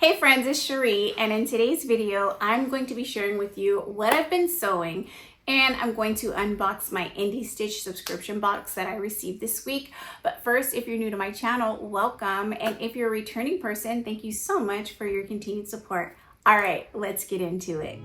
Hey friends, it's Shereé, and in today's video, I'm going to be sharing with you what I've been sewing, and I'm going to unbox my IndieStitch subscription box that I received this week. But first, if you're new to my channel, welcome, and if you're a returning person, thank you so much for your continued support. All right, let's get into it.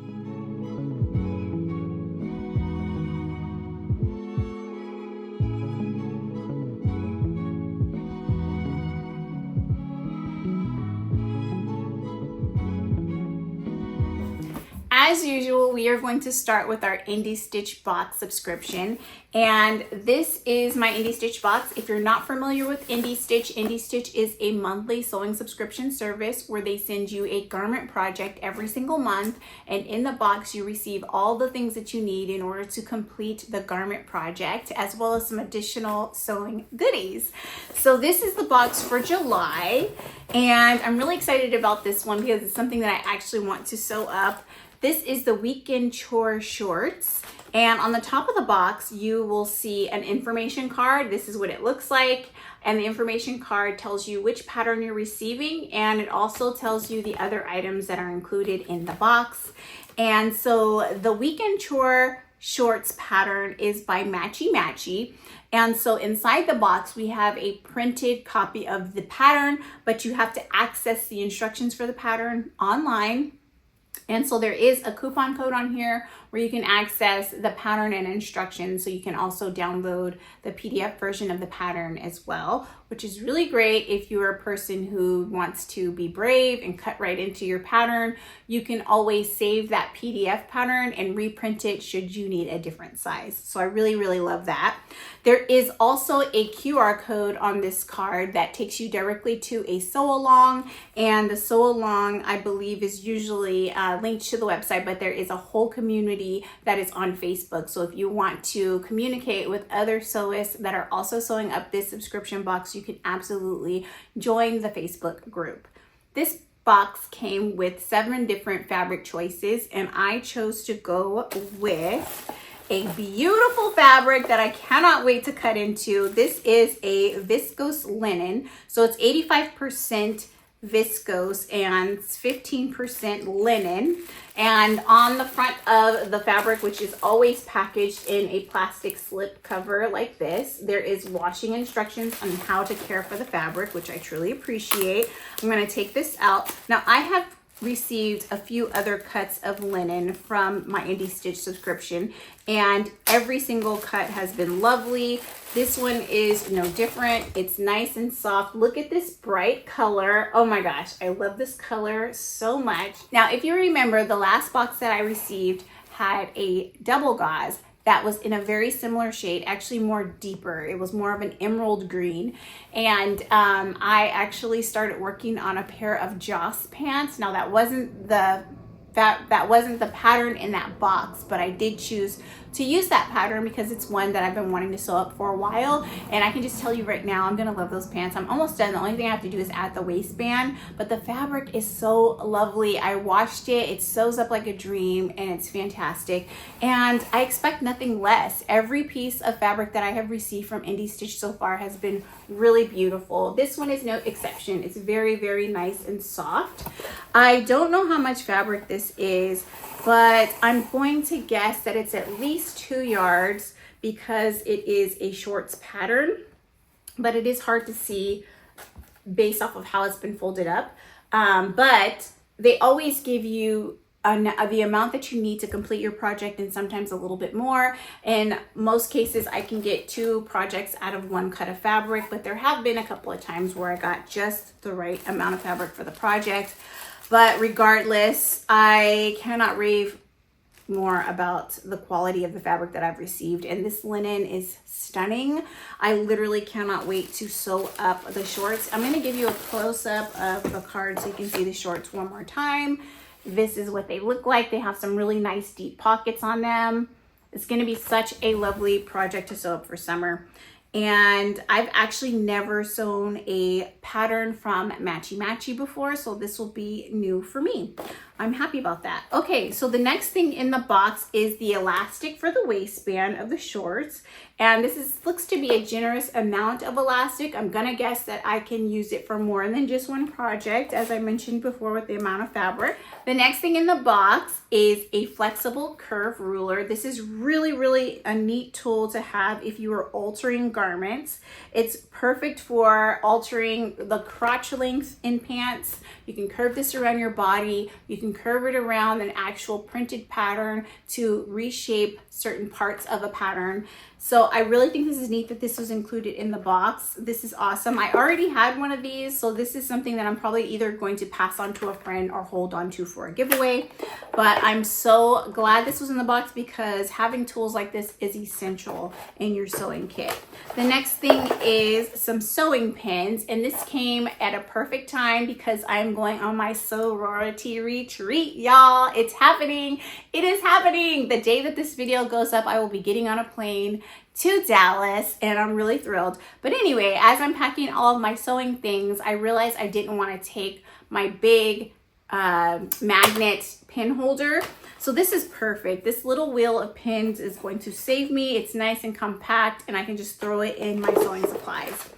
As usual, we are going to start with our IndieStitch box subscription, and this is my IndieStitch box. If you're not familiar with IndieStitch, IndieStitch is a monthly sewing subscription service where they send you a garment project every single month, and in the box you receive all the things that you need in order to complete the garment project, as well as some additional sewing goodies. So this is the box for July, and I'm really excited about this one because it's something that I actually want to sew up. This is the weekend chore shorts, and on the top of the box you will see an information card. This is what it looks like, and the information card tells you which pattern you're receiving, and it also tells you the other items that are included in the box. And so the weekend chore shorts pattern is by Matchy Matchy, and so inside the box we have a printed copy of the pattern, but you have to access the instructions for the pattern online. And so there is a coupon code on here where you can access the pattern and instructions, so you can also download the PDF version of the pattern as well, which is really great if you're a person who wants to be brave and cut right into your pattern. You can always save that PDF pattern and reprint it should you need a different size. So I really love that. There is also a QR code on this card that takes you directly to a sew along, and the sew along I believe is usually linked to the website, but there is a whole community that is on Facebook. So if you want to communicate with other sewists that are also sewing up this subscription box, you can absolutely join the Facebook group. This box came with 7 different fabric choices, and I chose to go with a beautiful fabric that I cannot wait to cut into. This is a viscose linen, so it's 85% viscose and 15% linen. And on the front of the fabric, which is always packaged in a plastic slip cover like this, there is washing instructions on how to care for the fabric, which I truly appreciate. I'm going to take this out. Now I have received a few other cuts of linen from my IndieStitch subscription, and every single cut has been lovely. This one is no different. It's nice and soft. Look at this bright color. Oh my gosh, I love this color so much. Now, if you remember, the last box that I received had a double gauze that was in a very similar shade, actually more deeper. It was more of an emerald green. And I actually started working on a pair of Joss pants. Now that wasn't the pattern in that box, but I did choose to use that pattern because it's one that I've been wanting to sew up for a while, and I can just tell you right now, I'm gonna love those pants. I'm almost done. The only thing I have to do is add the waistband, but the fabric is so lovely. I washed it, it sews up like a dream, and it's fantastic, and I expect nothing less. Every piece of fabric that I have received from IndieStitch so far has been really beautiful. This one is no exception. It's very nice and soft. I don't know how much fabric this is, but I'm going to guess that it's at least 2 yards because it is a shorts pattern, but it is hard to see based off of how it's been folded up. But they always give you the amount that you need to complete your project, and sometimes a little bit more. In most cases, I can get 2 projects out of 1 cut of fabric, but there have been a couple of times where I got just the right amount of fabric for the project. But regardless, I cannot rave more about the quality of the fabric that I've received, and this linen is stunning. I literally cannot wait to sew up the shorts. I'm going to give you a close-up of the card so you can see the shorts one more time. This is what they look like. They have some really nice deep pockets on them. It's going to be such a lovely project to sew up for summer. And I've actually never sewn a pattern from Matchy Matchy before, so this will be new for me. I'm happy about that. Okay, so the next thing in the box is the elastic for the waistband of the shorts. And this looks to be a generous amount of elastic. I'm gonna guess that I can use it for more than just one project, as I mentioned before with the amount of fabric. The next thing in the box is a flexible curve ruler. This is really a neat tool to have if you are altering garments. It's perfect for altering the crotch length in pants. You can curve this around your body. You can curve it around an actual printed pattern to reshape certain parts of a pattern. So I really think this is neat that this was included in the box. This is awesome. I already had one of these, so this is something that I'm probably either going to pass on to a friend or hold on to for a giveaway. But I'm so glad this was in the box because having tools like this is essential in your sewing kit. The next thing is some sewing pins, and this came at a perfect time because I'm going on my sorority retreat, y'all. It's happening. It is happening. The day that this video goes up, I will be getting on a plane to Dallas, and I'm really thrilled. But anyway, as I'm packing all of my sewing things, I realized I didn't want to take my big magnet pin holder. So this is perfect. This little wheel of pins is going to save me. It's nice and compact, and I can just throw it in my sewing supplies.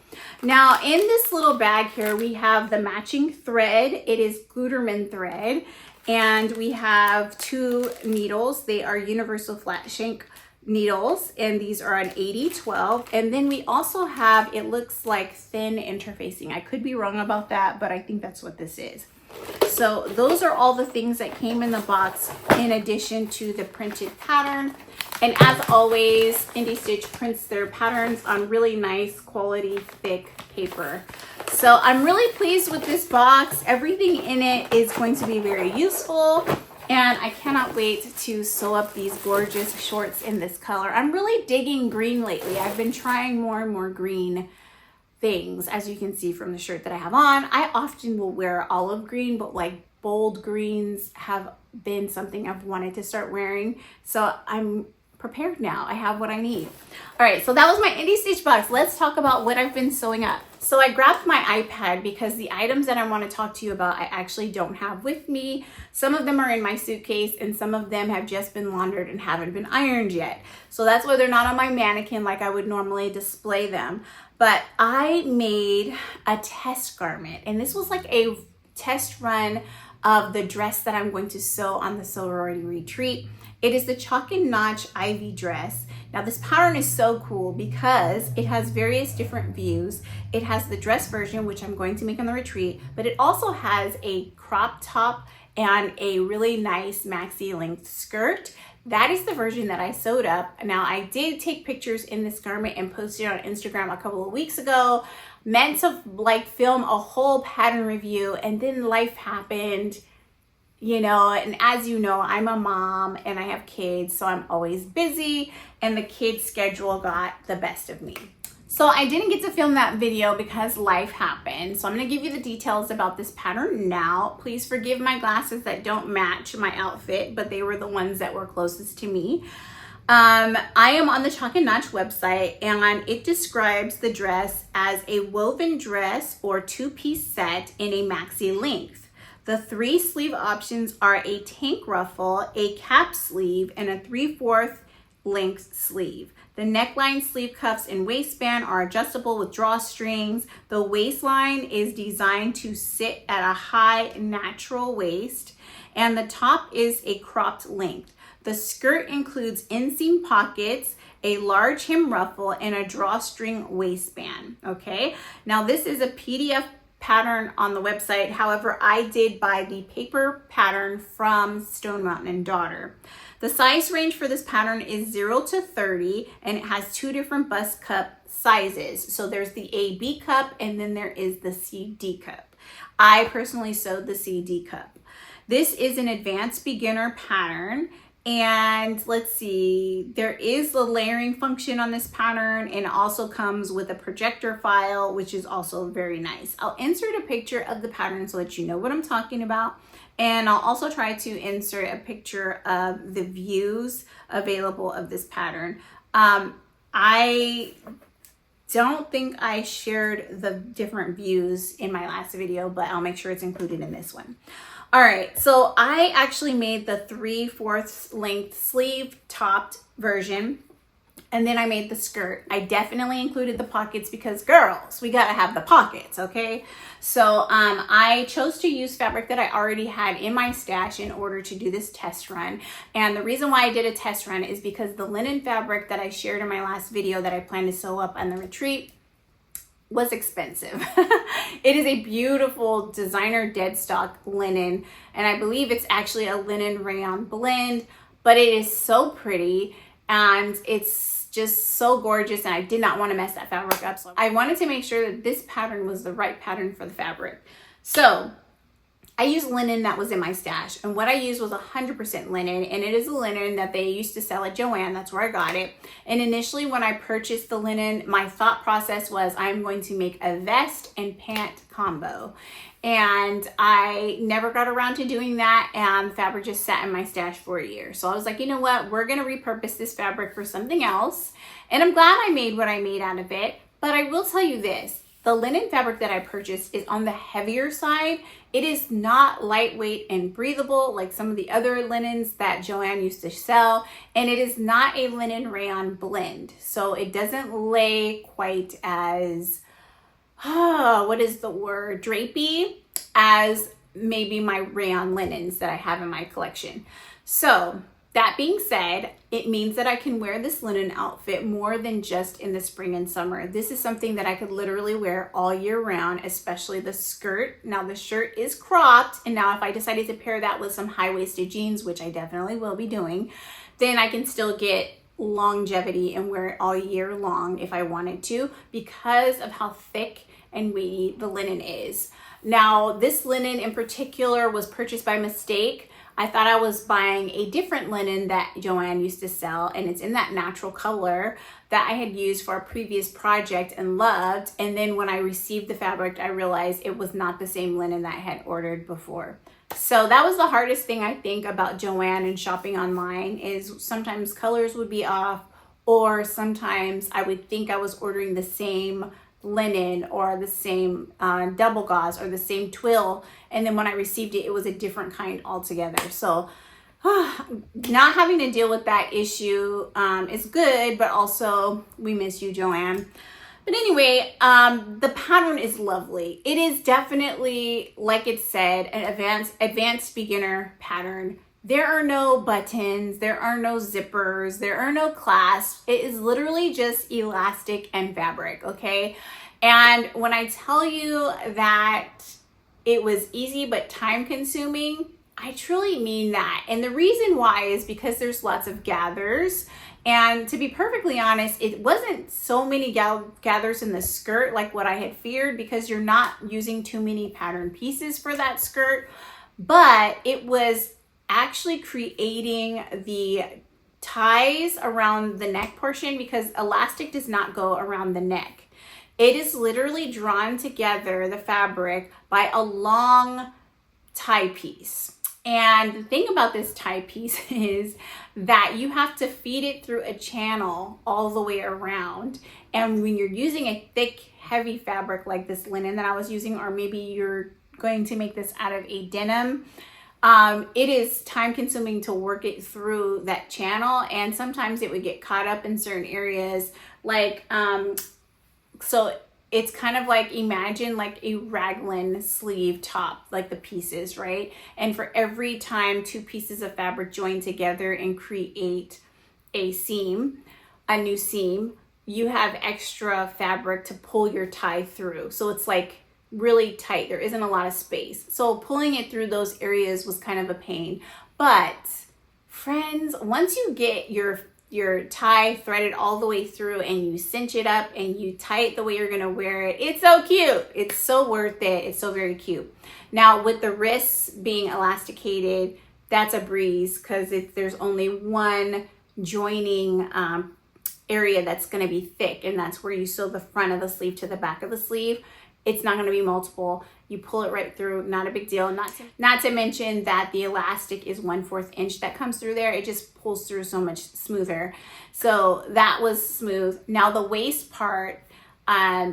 Now in this little bag here, we have the matching thread. It is Gutermann thread, and we have 2 needles. They are universal flat shank needles, and these are an 80-12. And then we also have, it looks like thin interfacing. I could be wrong about that, but I think that's what this is. So those are all the things that came in the box in addition to the printed pattern. And as always, IndieStitch prints their patterns on really nice quality thick paper. So I'm really pleased with this box. Everything in it is going to be very useful, and I cannot wait to sew up these gorgeous shorts in this color. I'm really digging green lately. I've been trying more and more green things, as you can see from the shirt that I have on. I often will wear olive green, but like bold greens have been something I've wanted to start wearing. So I'm prepared now. I have what I need. All right, so that was my IndieStitch box. Let's talk about what I've been sewing up. So I grabbed my iPad because the items that I want to talk to you about I actually don't have with me. Some of them are in my suitcase, and some of them have just been laundered and haven't been ironed yet. So that's why they're not on my mannequin like I would normally display them. But I made a test garment, and this was like a test run of the dress that I'm going to sew on the sorority retreat. It is the Chalk and Notch Ivie dress. Now this pattern is so cool because it has various different views. It has the dress version, which I'm going to make on the retreat, but it also has a crop top and a really nice maxi length skirt. That is the version that I sewed up. Now I did take pictures in this garment and posted it on Instagram a couple of weeks ago, meant to like film a whole pattern review, and then life happened. You know, and as you know, I'm a mom and I have kids, so I'm always busy, and the kids' schedule got the best of me. So I didn't get to film that video because life happened. So I'm gonna give you the details about this pattern now. Please forgive my glasses that don't match my outfit, but they were the ones that were closest to me. I am on the Chalk and Notch website, and it describes the dress as a woven dress or 2-piece set in a maxi length. The 3 sleeve options are a tank ruffle, a cap sleeve, and a 3/4 length sleeve. The neckline, sleeve cuffs, and waistband are adjustable with drawstrings. The waistline is designed to sit at a high natural waist, and the top is a cropped length. The skirt includes inseam pockets, a large hem ruffle, and a drawstring waistband. Okay, now this is a PDF pattern on the website. However, I did buy the paper pattern from Stone Mountain & Daughter. The size range for this pattern is 0 to 30, and it has 2 different bust cup sizes. So there's the AB cup, and then there is the CD cup. I personally sewed the CD cup. This is an advanced beginner pattern. And let's see, there is the layering function on this pattern, and it also comes with a projector file, which is also very nice. I'll insert a picture of the pattern so that you know what I'm talking about. And I'll also try to insert a picture of the views available of this pattern. I don't think I shared the different views in my last video, but I'll make sure it's included in this one. All right, so I actually made the 3/4 length sleeve topped version, and then I made the skirt. I definitely included the pockets because girls, we gotta have the pockets, okay? So I chose to use fabric that I already had in my stash in order to do this test run. And the reason why I did a test run is because the linen fabric that I shared in my last video that I plan to sew up on the retreat was expensive. It is a beautiful designer dead stock linen, and I believe it's actually a linen rayon blend, but it is so pretty and it's just so gorgeous, and I did not want to mess that fabric up. So I wanted to make sure that this pattern was the right pattern for the fabric. So I used linen that was in my stash, and what I used was 100% linen, and it is a linen that they used to sell at Joann. That's where I got it. And initially when I purchased the linen, my thought process was I'm going to make a vest and pant combo. And I never got around to doing that, and the fabric just sat in my stash for a year. So I was like, you know what, we're gonna repurpose this fabric for something else. And I'm glad I made what I made out of it. But I will tell you this, the linen fabric that I purchased is on the heavier side. It is not lightweight and breathable like some of the other linens that Joann used to sell. And it is not a linen rayon blend. So it doesn't lay quite as, what is the word, drapey as maybe my rayon linens that I have in my collection. So that being said, it means that I can wear this linen outfit more than just in the spring and summer. This is something that I could literally wear all year round, especially the skirt. Now the shirt is cropped, and now if I decided to pair that with some high-waisted jeans, which I definitely will be doing, then I can still get longevity and wear it all year long if I wanted to, because of how thick and weighty the linen is. Now this linen in particular was purchased by mistake. I thought I was buying a different linen that Joann used to sell, and it's in that natural color that I had used for a previous project and loved. And then when I received the fabric, I realized it was not the same linen that I had ordered before. So that was the hardest thing I think about Joann and shopping online, is sometimes colors would be off, or sometimes I would think I was ordering the same linen or the same double gauze or the same twill, and then when I received it, it was a different kind altogether. So not having to deal with that issue is good, but also we miss you, Joann. But anyway, the pattern is lovely. It is definitely, like it said, an advanced beginner pattern. There are no buttons, there are no zippers, there are no clasps. It is literally just elastic and fabric, okay? And when I tell you that it was easy but time consuming, I truly mean that. And the reason why is because there's lots of gathers. And to be perfectly honest, it wasn't so many gathers in the skirt like what I had feared, because you're not using too many pattern pieces for that skirt. But it was actually creating the ties around the neck portion, because elastic does not go around the neck. It is literally drawn together, the fabric, by a long tie piece. And the thing about this tie piece is that you have to feed it through a channel all the way around. And when you're using a thick, heavy fabric like this linen that I was using, or maybe you're going to make this out of a denim, it is time consuming to work it through that channel, and sometimes it would get caught up in certain areas. Like, so it's kind of like, imagine like a raglan sleeve top, like the pieces, right? And for every time two pieces of fabric join together and create a seam, a new seam, you have extra fabric to pull your tie through. So it's like really tight. There isn't a lot of space. So pulling it through those areas was kind of a pain. But friends, once you get your tie threaded all the way through and you cinch it up and you tie it the way you're gonna wear it, it's so cute. It's so worth it. It's so very cute. Now with the wrists being elasticated, that's a breeze, because there's only one joining area that's gonna be thick, and that's where you sew the front of the sleeve to the back of the sleeve. It's not gonna be multiple. You pull it right through, not a big deal. Not to mention that the elastic is 1/4 inch that comes through there. It just pulls through so much smoother. So that was smooth. Now the waist part,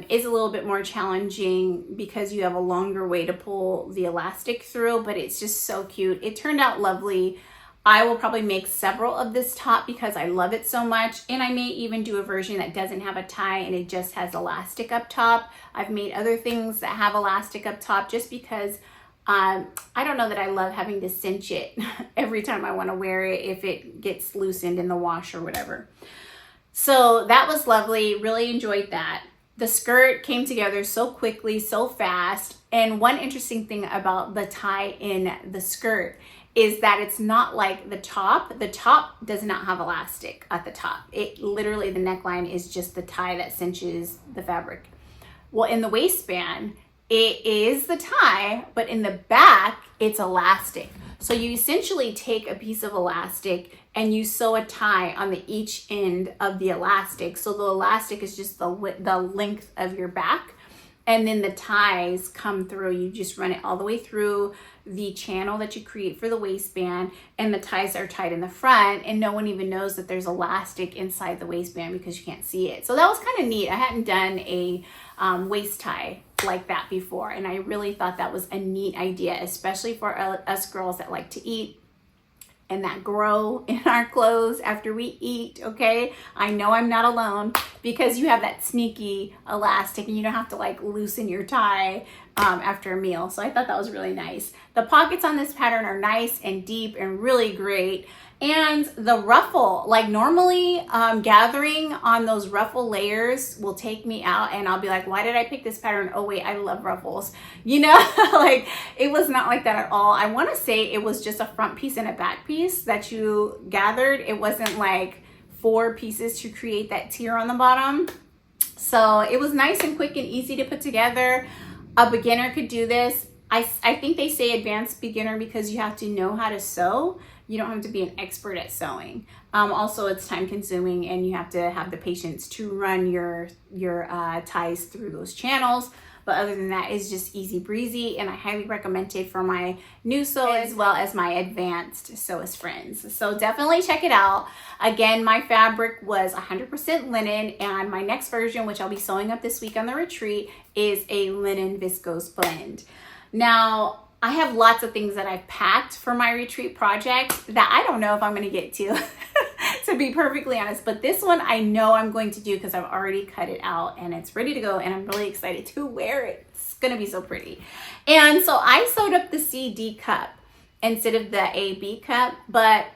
is a little bit more challenging because you have a longer way to pull the elastic through, but it's just so cute. It turned out lovely. I will probably make several of this top because I love it so much. And I may even do a version that doesn't have a tie and it just has elastic up top. I've made other things that have elastic up top just because I don't know that I love having to cinch it every time I want to wear it if it gets loosened in the wash or whatever. So that was lovely. Really enjoyed that. The skirt came together so quickly, so fast. And one interesting thing about the tie in the skirt is that it's not like the top. The top does not have elastic at the top. It literally, the neckline is just the tie that cinches the fabric. Well, in the waistband, it is the tie, but in the back, it's elastic. So you essentially take a piece of elastic and you sew a tie on the each end of the elastic. So the elastic is just the length of your back. And then the ties come through. You just run it all the way through the channel that you create for the waistband, and the ties are tied in the front, and no one even knows that there's elastic inside the waistband because you can't see it. So that was kind of neat. I hadn't done a waist tie like that before, and I really thought that was a neat idea, especially for us girls that like to eat and that grow in our clothes after we eat, okay? I know I'm not alone because you have that sneaky elastic and you don't have to like loosen your tie after a meal. So I thought that was really nice. The pockets on this pattern are nice and deep and really great. And the ruffle, like normally gathering on those ruffle layers will take me out and I'll be like, why did I pick this pattern? Oh wait, I love ruffles. You know, like it was not like that at all. I want to say it was just a front piece and a back piece that you gathered. It wasn't like 4 pieces to create that tier on the bottom. So it was nice and quick and easy to put together. A beginner could do this. I think they say advanced beginner because you have to know how to sew. You don't have to be an expert at sewing. Also, it's time consuming and you have to have the patience to run your ties through those channels. But other than that, it's just easy breezy, and I highly recommend it for my new sewers as well as my advanced sewist friends. So definitely check it out. Again, my fabric was 100% linen, and my next version, which I'll be sewing up this week on the retreat, is a linen viscose blend. Now, I have lots of things that I've packed for my retreat project that I don't know if I'm going to get to be perfectly honest. But this one I know I'm going to do because I've already cut it out and it's ready to go, and I'm really excited to wear it. It's going to be so pretty. And so I sewed up the CD cup instead of the AB cup, but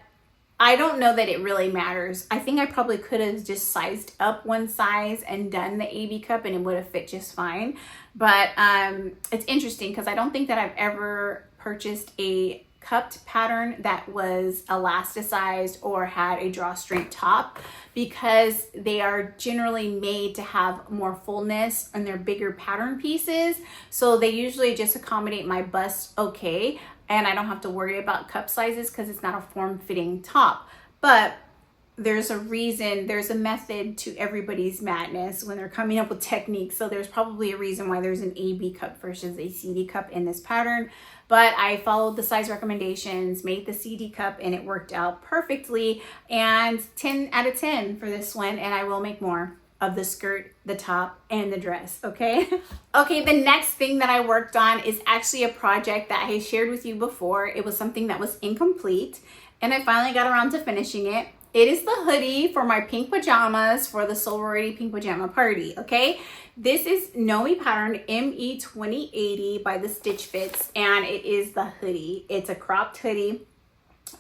I don't know that it really matters. I think I probably could have just sized up one size and done the AB cup and it would have fit just fine. But it's interesting because I don't think that I've ever purchased a cupped pattern that was elasticized or had a drawstring top, because they are generally made to have more fullness and they're bigger pattern pieces. So they usually just accommodate my bust okay, and I don't have to worry about cup sizes because it's not a form-fitting top. But there's a reason, there's a method to everybody's madness when they're coming up with techniques. So there's probably a reason why there's an AB cup versus a CD cup in this pattern. But I followed the size recommendations, made the CD cup, and it worked out perfectly. And 10 out of 10 for this one, and I will make more of the skirt, the top, and the dress, okay? Okay, the next thing that I worked on is actually a project that I shared with you before. It was something that was incomplete, and I finally got around to finishing it. It is the hoodie for my pink pajamas for the Sorority pink pajama party, okay? This is KnowMe pattern ME 2080 by the Stitch Fits, and it is the hoodie. It's a cropped hoodie.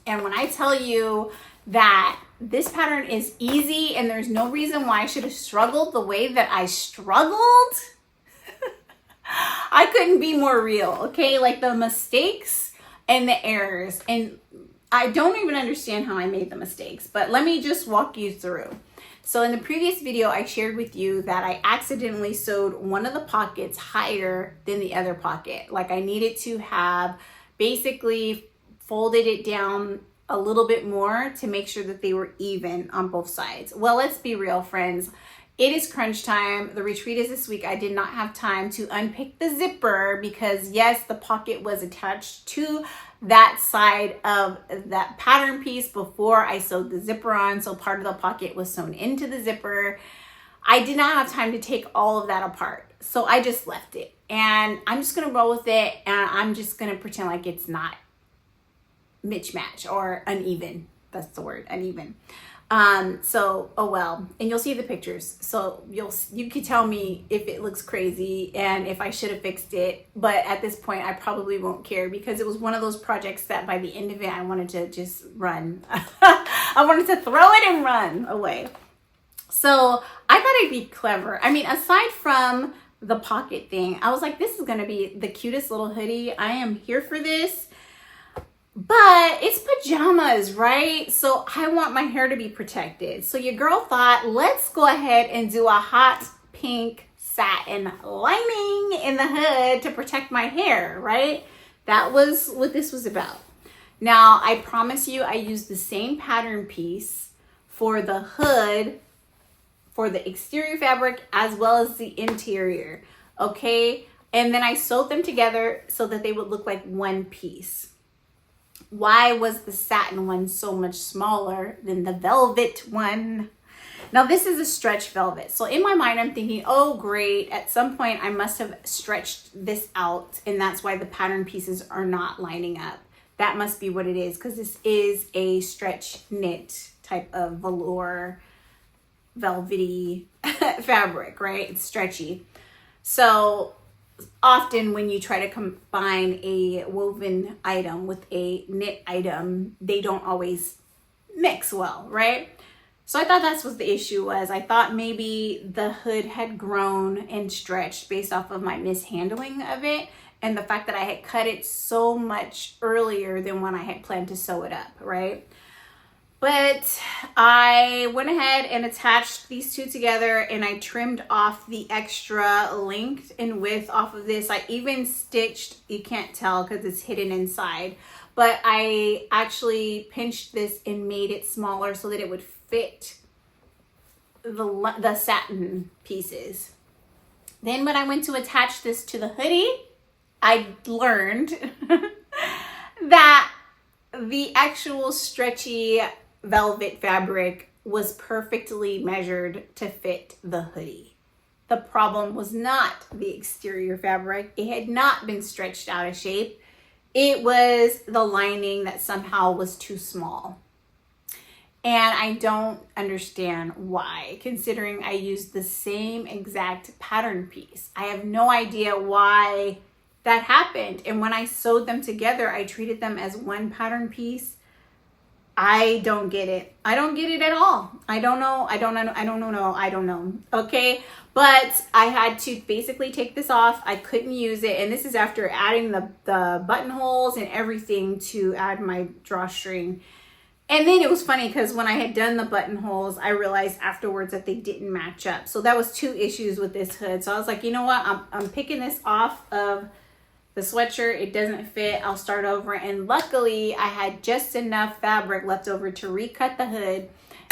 And when I tell you that this pattern is easy and there's no reason why I should have struggled the way that I struggled, I couldn't be more real, okay? Like the mistakes and the errors, and I don't even understand how I made the mistakes, but let me just walk you through. So in the previous video, I shared with you that I accidentally sewed one of the pockets higher than the other pocket. Like I needed to have basically folded it down a little bit more to make sure that they were even on both sides. Well, let's be real, friends. It is crunch time. The retreat is this week. I did not have time to unpick the zipper because yes, the pocket was attached to that side of that pattern piece before I sewed the zipper on. So part of the pocket was sewn into the zipper. I did not have time to take all of that apart. So I just left it. And I'm just going to roll with it. And I'm just going to pretend like it's not mismatch or uneven. That's the word, uneven. So, oh well. And you'll see the pictures. So you can tell me if it looks crazy and if I should have fixed it. But at this point, I probably won't care because it was one of those projects that by the end of it, I wanted to just run. I wanted to throw it and run away. So I thought I'd be clever. I mean, aside from the pocket thing, I was like, this is going to be the cutest little hoodie. I am here for this. But it's pajamas, right? So I want my hair to be protected. So your girl thought, let's go ahead and do a hot pink satin lining in the hood to protect my hair, right? That was what this was about. Now, I promise you, I used the same pattern piece for the hood, for the exterior fabric, as well as the interior, okay? And then I sewed them together so that they would look like one piece. Why was the satin one so much smaller than the velvet one? Now this is a stretch velvet. So in my mind, I'm thinking, oh great, at some point I must have stretched this out and that's why the pattern pieces are not lining up. That must be what it is because this is a stretch knit type of velour, velvety fabric, right? It's stretchy. So often when you try to combine a woven item with a knit item, they don't always mix well, right? So I thought that's what the issue was. I thought maybe the hood had grown and stretched based off of my mishandling of it and the fact that I had cut it so much earlier than when I had planned to sew it up, right? But I went ahead and attached these two together and I trimmed off the extra length and width off of this. I even stitched, you can't tell because it's hidden inside, but I actually pinched this and made it smaller so that it would fit the satin pieces. Then when I went to attach this to the hoodie, I learned that the actual stretchy velvet fabric was perfectly measured to fit the hoodie. The problem was not the exterior fabric. It had not been stretched out of shape. It was the lining that somehow was too small. And I don't understand why, considering I used the same exact pattern piece. I have no idea why that happened. And when I sewed them together, I treated them as one pattern piece. I don't get it. I don't get it at all. I don't know. Okay. But I had to basically take this off. I couldn't use it. And this is after adding the buttonholes and everything to add my drawstring. And then it was funny because when I had done the buttonholes, I realized afterwards that they didn't match up. So that was two issues with this hood. So I was like, you know what? I'm picking this off of the sweatshirt. It doesn't fit. I'll start over. And luckily I had just enough fabric left over to recut the hood.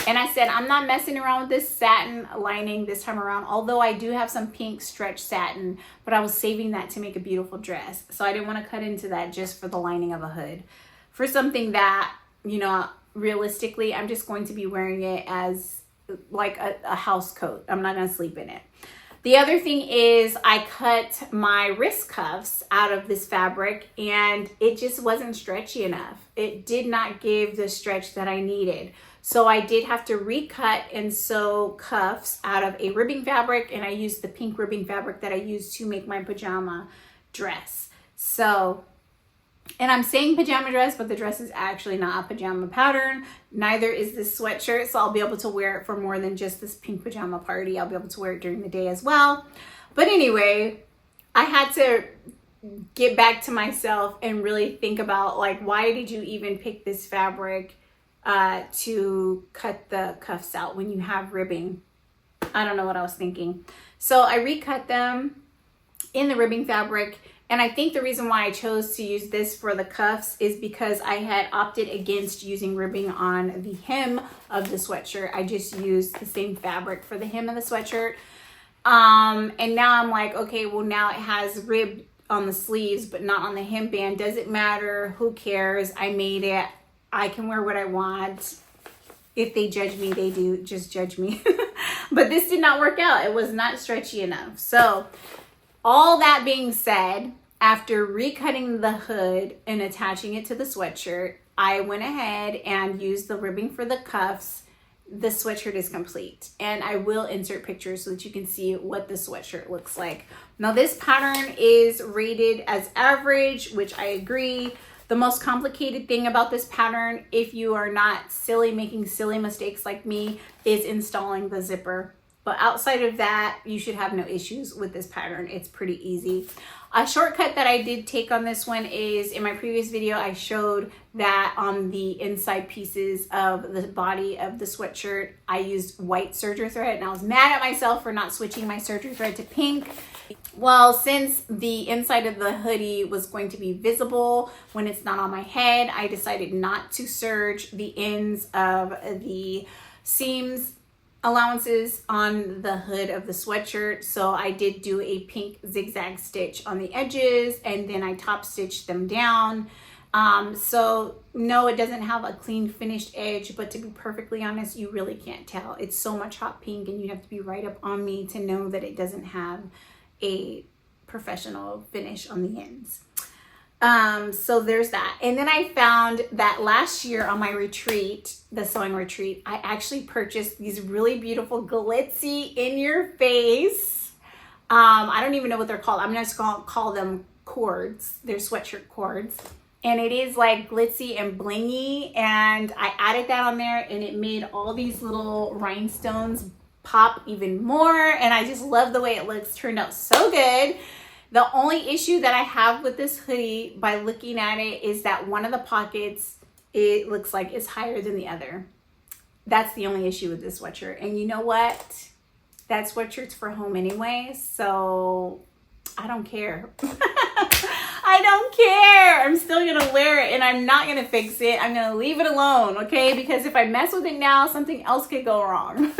And I said, I'm not messing around with this satin lining this time around, although I do have some pink stretch satin, but I was saving that to make a beautiful dress. So I didn't want to cut into that just for the lining of a hood. For something that, you know, realistically, I'm just going to be wearing it as like a house coat. I'm not going to sleep in it. The other thing is I cut my wrist cuffs out of this fabric and it just wasn't stretchy enough. It did not give the stretch that I needed. So I did have to recut and sew cuffs out of a ribbing fabric, and I used the pink ribbing fabric that I used to make my pajama dress. So, and I'm saying pajama dress, but the dress is actually not a pajama pattern. Neither is this sweatshirt, so I'll be able to wear it for more than just this pink pajama party. I'll be able to wear it during the day as well. But anyway, I had to get back to myself and really think about, like, why did you even pick this fabric to cut the cuffs out when you have ribbing? I don't know what I was thinking. So I recut them in the ribbing fabric. And I think the reason why I chose to use this for the cuffs is because I had opted against using ribbing on the hem of the sweatshirt. I just used the same fabric for the hem of the sweatshirt. And now I'm like, okay, well now it has rib on the sleeves, but not on the hemband. Does it matter? Who cares? I made it. I can wear what I want. If they judge me, they do. Just judge me. But But this did not work out. It was not stretchy enough. So all that being said, after recutting the hood and attaching it to the sweatshirt, I went ahead and used the ribbing for the cuffs. The sweatshirt is complete, and I will insert pictures so that you can see what the sweatshirt looks like. Now this pattern is rated as average, which I agree. The most complicated thing about this pattern, if you are not silly, making silly mistakes like me, is installing the zipper. But outside of that, you should have no issues with this pattern. It's pretty easy. A shortcut that I did take on this one is, in my previous video, I showed that on the inside pieces of the body of the sweatshirt, I used white serger thread, and I was mad at myself for not switching my serger thread to pink. Well, since the inside of the hoodie was going to be visible when it's not on my head, I decided not to serge the ends of the seams allowances on the hood of the sweatshirt. So I did do a pink zigzag stitch on the edges, and then I top stitched them down. So no, it doesn't have a clean finished edge, but to be perfectly honest, you really can't tell. It's so much hot pink, and you have to be right up on me to know that it doesn't have a professional finish on the ends. So there's that. And then I found that last year on my retreat, the sewing retreat, I actually purchased these really beautiful glitzy in your face. I don't even know what they're called. I'm just gonna call them cords. They're sweatshirt cords. And it is like glitzy and blingy. And I added that on there, and it made all these little rhinestones pop even more. And I just love the way it looks. Turned out so good. The only issue that I have with this hoodie by looking at it is that one of the pockets, it looks like it's higher than the other. That's the only issue with this sweatshirt. And you know what? That sweatshirt's for home anyway, so I don't care. I don't care. I'm still gonna wear it, and I'm not gonna fix it. I'm gonna leave it alone, okay? Because if I mess with it now, something else could go wrong.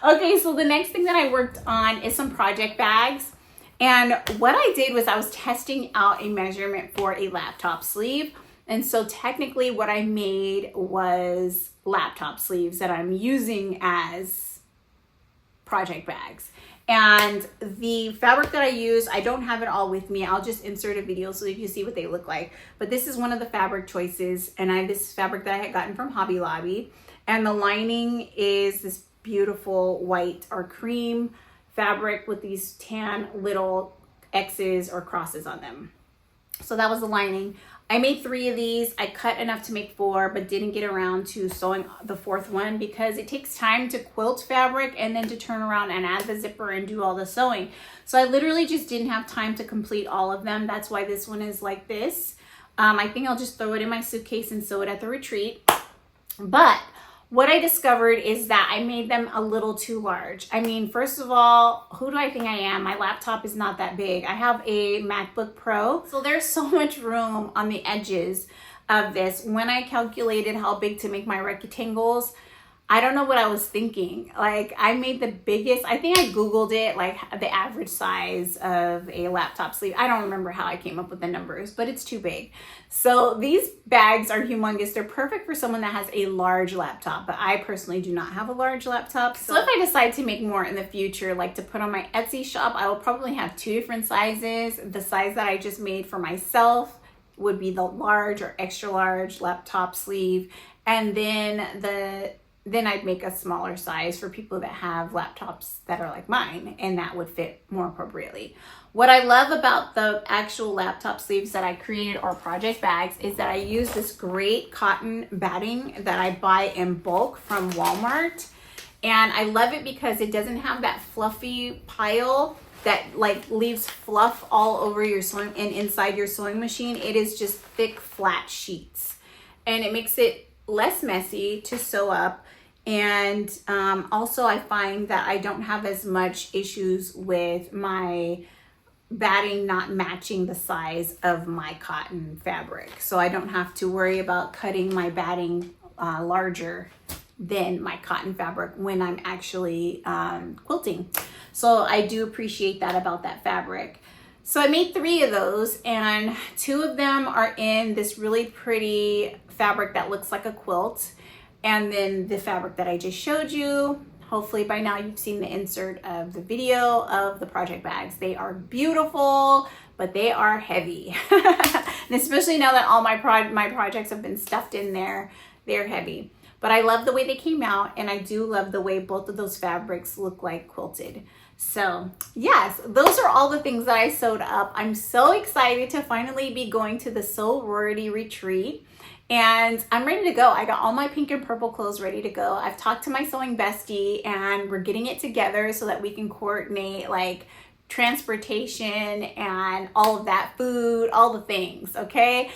Okay, so the next thing that I worked on is some project bags. And what I did was I was testing out a measurement for a laptop sleeve. And so technically what I made was laptop sleeves that I'm using as project bags. And the fabric that I use, I don't have it all with me. I'll just insert a video so you can see what they look like. But this is one of the fabric choices. And this fabric that I had gotten from Hobby Lobby. And the lining is this beautiful white or cream fabric with these tan little X's or crosses on them. So that was the lining. I made 3 of these. I cut enough to make 4, but didn't get around to sewing the 4th one because it takes time to quilt fabric and then to turn around and add the zipper and do all the sewing. So I literally just didn't have time to complete all of them. That's why this one is like this. I think I'll just throw it in my suitcase and sew it at the retreat. But what I discovered is that I made them a little too large. I mean, first of all, who do I think I am? My laptop is not that big. I have a MacBook Pro, so there's so much room on the edges of this. When I calculated how big to make my rectangles, I don't know what I was thinking. Like, I made the biggest, I think I Googled it, like the average size of a laptop sleeve. I don't remember how I came up with the numbers, but it's too big. So these bags are humongous. They're perfect for someone that has a large laptop, but I personally do not have a large laptop. So if I decide to make more in the future, like to put on my Etsy shop, I will probably have 2 different sizes. The size that I just made for myself would be the large or extra large laptop sleeve. And then I'd make a smaller size for people that have laptops that are like mine, and that would fit more appropriately. What I love about the actual laptop sleeves that I created or project bags is that I use this great cotton batting that I buy in bulk from Walmart. And I love it because it doesn't have that fluffy pile that like leaves fluff all over your sewing and inside your sewing machine. It is just thick, flat sheets. And it makes it less messy to sew up. And also I find that I don't have as much issues with my batting not matching the size of my cotton fabric. So I don't have to worry about cutting my batting larger than my cotton fabric when I'm actually quilting. So I do appreciate that about that fabric. So I made 3 of those, and 2 of them are in this really pretty fabric that looks like a quilt. And then the fabric that I just showed you, hopefully by now you've seen the insert of the video of the project bags. They are beautiful, but they are heavy. And especially now that all my projects have been stuffed in there, they're heavy. But I love the way they came out, and I do love the way both of those fabrics look like quilted. So yes, those are all the things that I sewed up. I'm so excited to finally be going to the sorority retreat, and I'm ready to go. I got all my pink and purple clothes ready to go. I've talked to my sewing bestie, and we're getting it together so that we can coordinate like transportation and all of that, food, all the things, okay?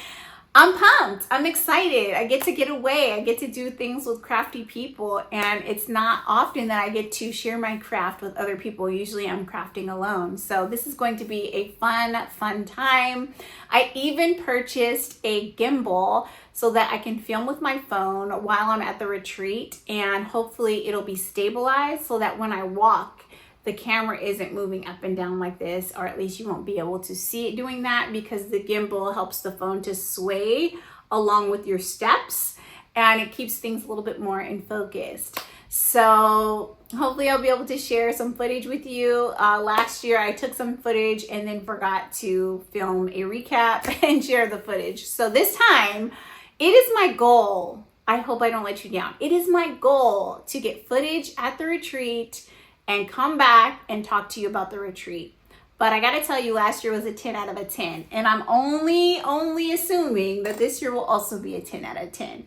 I'm pumped. I'm excited. I get to get away. I get to do things with crafty people, and it's not often that I get to share my craft with other people. Usually I'm crafting alone. So this is going to be a fun time. I even purchased a gimbal so that I can film with my phone while I'm at the retreat, and hopefully it'll be stabilized so that when I walk, the camera isn't moving up and down like this, or at least you won't be able to see it doing that, because the gimbal helps the phone to sway along with your steps, and it keeps things a little bit more in focus. So hopefully I'll be able to share some footage with you. Last year I took some footage and then forgot to film a recap and share the footage. So this time it is my goal, I hope I don't let you down, it is my goal to get footage at the retreat and come back and talk to you about the retreat. But I gotta tell you, last year was a 10 out of a 10. And I'm only assuming that this year will also be a 10 out of 10.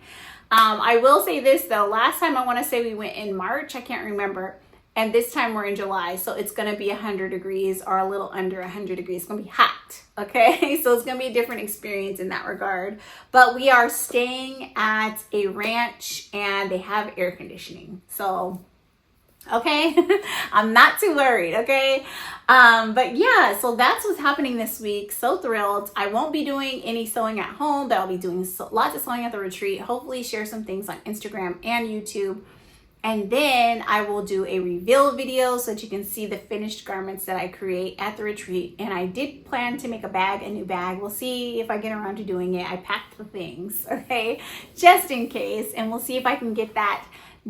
I will say this though, last time I wanna say we went in March, I can't remember. And this time we're in July, so it's gonna be 100 degrees or a little under 100 degrees. It's gonna be hot, okay? So it's gonna be a different experience in that regard. But we are staying at a ranch and they have air conditioning. So okay, I'm not too worried, okay? But yeah, so that's what's happening this week. So thrilled. I won't be doing any sewing at home, but I'll be doing lots of sewing at the retreat. Hopefully share some things on Instagram and YouTube. And then I will do a reveal video so that you can see the finished garments that I create at the retreat. And I did plan to make a new bag. We'll see if I get around to doing it. I packed the things, okay, just in case. And we'll see if I can get that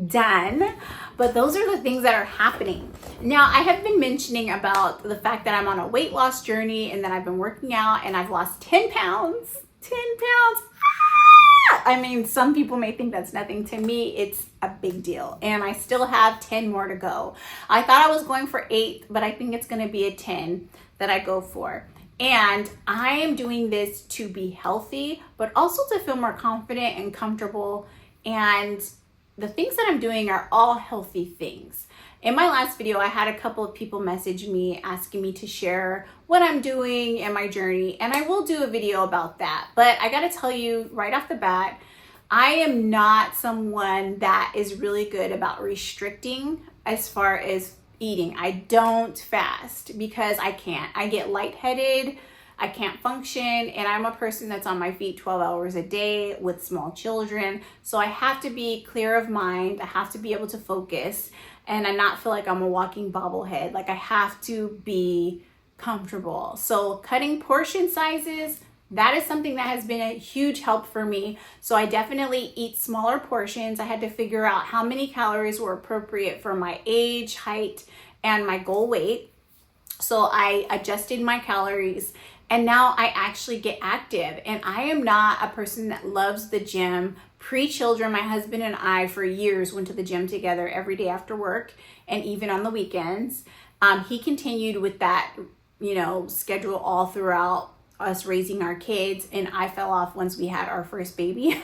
done. But those are the things that are happening. Now, I have been mentioning about the fact that I'm on a weight loss journey and that I've been working out and I've lost 10 pounds. 10 pounds. Ah! I mean, some people may think that's nothing. To me, it's a big deal. And I still have 10 more to go. I thought I was going for 8, but I think it's going to be a 10 that I go for. And I am doing this to be healthy, but also to feel more confident and comfortable. And the things that I'm doing are all healthy things. In my last video, I had a couple of people message me asking me to share what I'm doing in my journey, and I will do a video about that. But I gotta tell you right off the bat, I am not someone that is really good about restricting as far as eating. I don't fast because I can't. I get lightheaded. I can't function, and I'm a person that's on my feet 12 hours a day with small children. So I have to be clear of mind. I have to be able to focus and I not feel like I'm a walking bobblehead. Like I have to be comfortable. So cutting portion sizes, that is something that has been a huge help for me. So I definitely eat smaller portions. I had to figure out how many calories were appropriate for my age, height, and my goal weight. So I adjusted my calories. And now I actually get active, and I am not a person that loves the gym. Pre-children, my husband and I for years went to the gym together every day after work and even on the weekends. He continued with that, schedule all throughout us raising our kids, and I fell off once we had our first baby.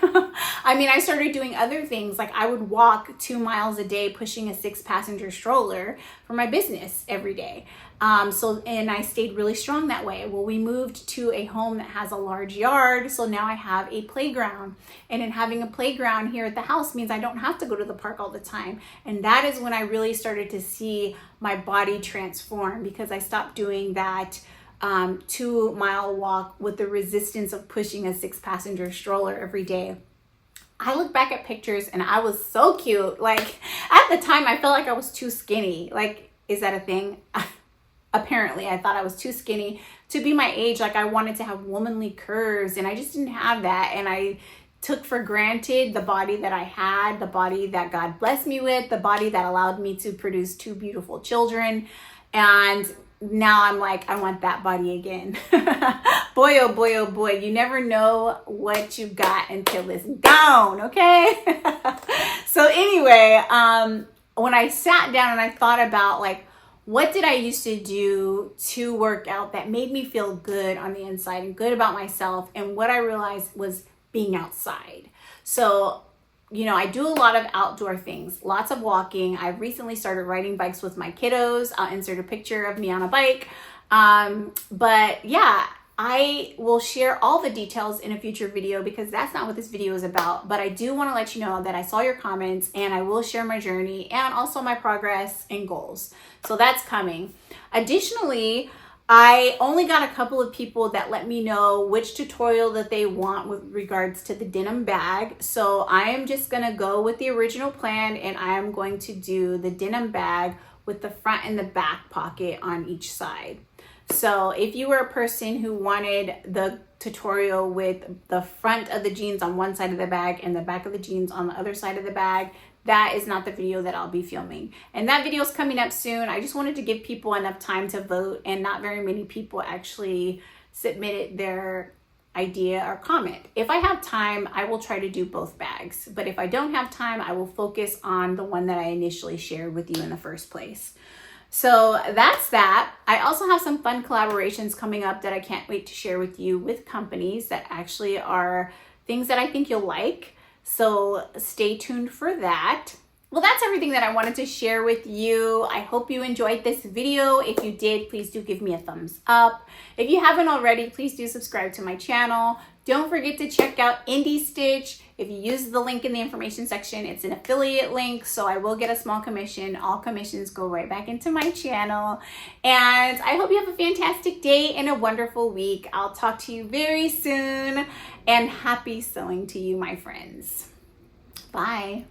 I mean, I started doing other things, like I would walk 2 miles a day pushing a 6-passenger stroller for my business every day. And I stayed really strong that way. Well, we moved to a home that has a large yard, so now I have a playground. And in having a playground here at the house means I don't have to go to the park all the time. And that is when I really started to see my body transform, because I stopped doing that 2-mile walk with the resistance of pushing a 6-passenger stroller every day. I look back at pictures and I was so cute. Like at the time I felt like I was too skinny. Like, is that a thing? Apparently I thought I was too skinny to be my age. Like I wanted to have womanly curves and I just didn't have that. And I took for granted the body that I had, the body that God blessed me with, the body that allowed me to produce 2 beautiful children. And now I'm like, I want that body again. Boy, oh boy, oh boy. You never know what you got until it's gone, okay? So anyway, when I sat down and I thought about like, what did I used to do to work out that made me feel good on the inside and good about myself? And what I realized was being outside. So, you know, I do a lot of outdoor things, lots of walking. I've recently started riding bikes with my kiddos. I'll insert a picture of me on a bike. But yeah, I will share all the details in a future video because that's not what this video is about. But I do want to let you know that I saw your comments and I will share my journey and also my progress and goals. So that's coming. Additionally, I only got a couple of people that let me know which tutorial that they want with regards to the denim bag. So I am just going to go with the original plan and I am going to do the denim bag with the front and the back pocket on each side. So if you were a person who wanted the tutorial with the front of the jeans on one side of the bag and the back of the jeans on the other side of the bag, that is not the video that I'll be filming. And that video is coming up soon. I just wanted to give people enough time to vote, and not very many people actually submitted their idea or comment. If I have time, I will try to do both bags. But if I don't have time, I will focus on the one that I initially shared with you in the first place. So that's that. I also have some fun collaborations coming up that I can't wait to share with you with companies that actually are things that I think you'll like. So stay tuned for that. Well, that's everything that I wanted to share with you. I hope you enjoyed this video. If you did, please do give me a thumbs up. If you haven't already, please do subscribe to my channel. Don't forget to check out IndieStitch. If you use the link in the information section, it's an affiliate link, so I will get a small commission. All commissions go right back into my channel. And I hope you have a fantastic day and a wonderful week. I'll talk to you very soon, and happy sewing to you, my friends. Bye.